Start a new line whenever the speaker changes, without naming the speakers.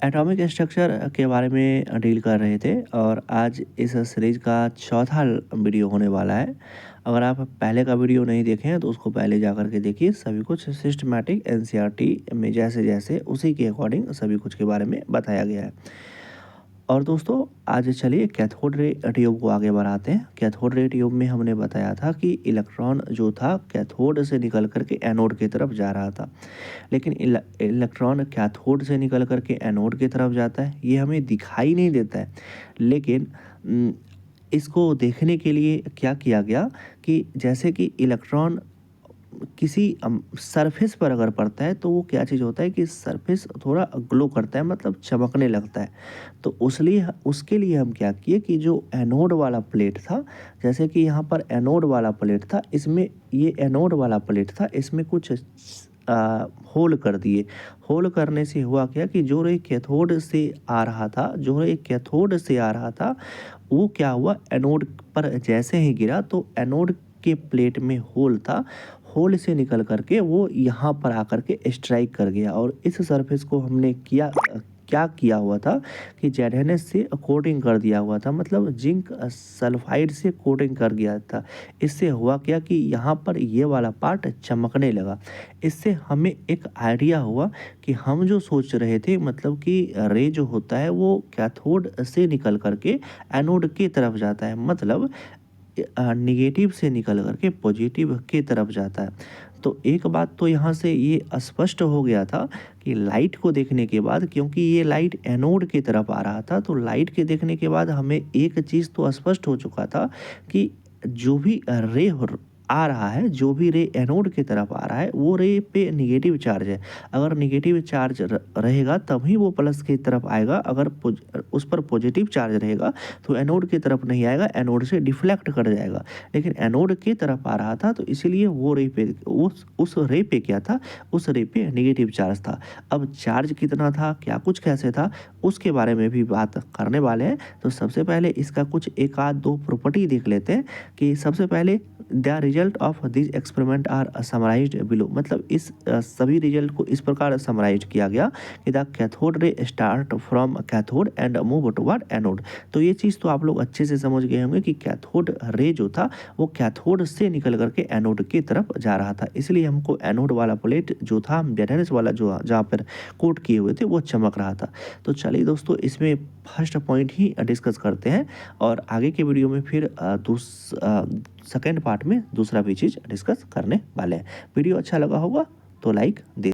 Atomic structure के बारे में डील कर रहे थे और आज इस सीरीज का चौथा वीडियो होने वाला है। अगर आप पहले का वीडियो नहीं देखे हैं तो उसको पहले जा कर के देखिए। सभी कुछ सिस्टमैटिक एनसीईआरटी में जैसे जैसे उसी के अकॉर्डिंग सभी कुछ के बारे में बताया गया है। और दोस्तों आज चलिए कैथोड रे ट्यूब को आगे बढ़ाते हैं। कैथोड रे ट्यूब में हमने बताया था कि इलेक्ट्रॉन जो था कैथोड से निकल करके एनोड की तरफ जा रहा था, लेकिन इलेक्ट्रॉन कैथोड से निकल करके एनोड की तरफ जाता है, ये हमें दिखाई नहीं देता है। लेकिन इसको देखने के लिए क्या किया गया कि जैसे कि इलेक्ट्रॉन किसी सरफेस पर अगर पड़ता है तो वो क्या चीज़ होता है कि सरफेस थोड़ा ग्लो करता है, मतलब चमकने लगता है। तो उसके लिए हम क्या किए कि जो एनोड वाला प्लेट था, जैसे कि यहाँ पर एनोड वाला प्लेट था, इसमें ये एनोड वाला प्लेट था, इसमें कुछ होल कर दिए। होल करने से हुआ क्या कि जो रे कैथोड से आ रहा था, वो क्या हुआ, एनोड पर जैसे ही गिरा तो एनोड के प्लेट में होल था, होल से निकल करके वो यहाँ पर आकर के स्ट्राइक कर गया। और इस सरफेस को हमने क्या किया हुआ था कि जेडएनएस से कोटिंग कर दिया हुआ था, मतलब जिंक सल्फाइड से कोटिंग कर गया था। इससे हुआ क्या कि यहाँ पर ये वाला पार्ट चमकने लगा। इससे हमें एक आइडिया हुआ कि हम जो सोच रहे थे, मतलब कि रे जो होता है वो कैथोड से निकल करके एनोड की तरफ जाता है, मतलब निगेटिव से निकल करके पॉजिटिव की तरफ जाता है। तो एक बात तो यहाँ से ये स्पष्ट हो गया था कि लाइट को देखने के बाद, क्योंकि ये लाइट एनोड की तरफ आ रहा था, तो लाइट के देखने के बाद हमें एक चीज़ तो स्पष्ट हो चुका था कि जो भी रे आ रहा है, जो भी रे एनोड की तरफ आ रहा है, वो रे पे निगेटिव चार्ज है। अगर निगेटिव चार्ज रहेगा तभी वो प्लस की तरफ आएगा। अगर उस पर पॉजिटिव चार्ज रहेगा तो एनोड की तरफ नहीं आएगा, एनोड से डिफ्लेक्ट कर जाएगा। लेकिन एनोड की तरफ आ रहा था तो इसीलिए वो रे पे उस रे पे क्या था, उस रे पे निगेटिव चार्ज था। अब चार्ज कितना था, क्या कुछ कैसे था, उसके बारे में भी बात करने वाले हैं। तो सबसे पहले इसका कुछ एक आध दो प्रॉपर्टी देख लेते हैं कि सबसे पहले the result of this experiment are summarised below, मतलब इस सभी रिजल्ट को इस प्रकार समराइज किया गया कि the cathode ray start from cathode and move toward anode. तो ये चीज़ तो आप लोग अच्छे से समझ गए होंगे कि कैथोड रे जो था वो कैथोड से निकल करके एनोड की तरफ जा रहा था, इसलिए हमको एनोड वाला प्लेट जो था, जेडएनएस वाला जो जहाँ पर कोट किए हुए थे, वो चमक रहा था। तो चलिए दोस्तों, इसमें फर्स्ट पॉइंट ही डिस्कस करते हैं और आगे के वीडियो में फिर सेकेंड पार्ट में दूसरा भी चीज़ डिस्कस करने वाले हैं। वीडियो अच्छा लगा होगा तो लाइक दे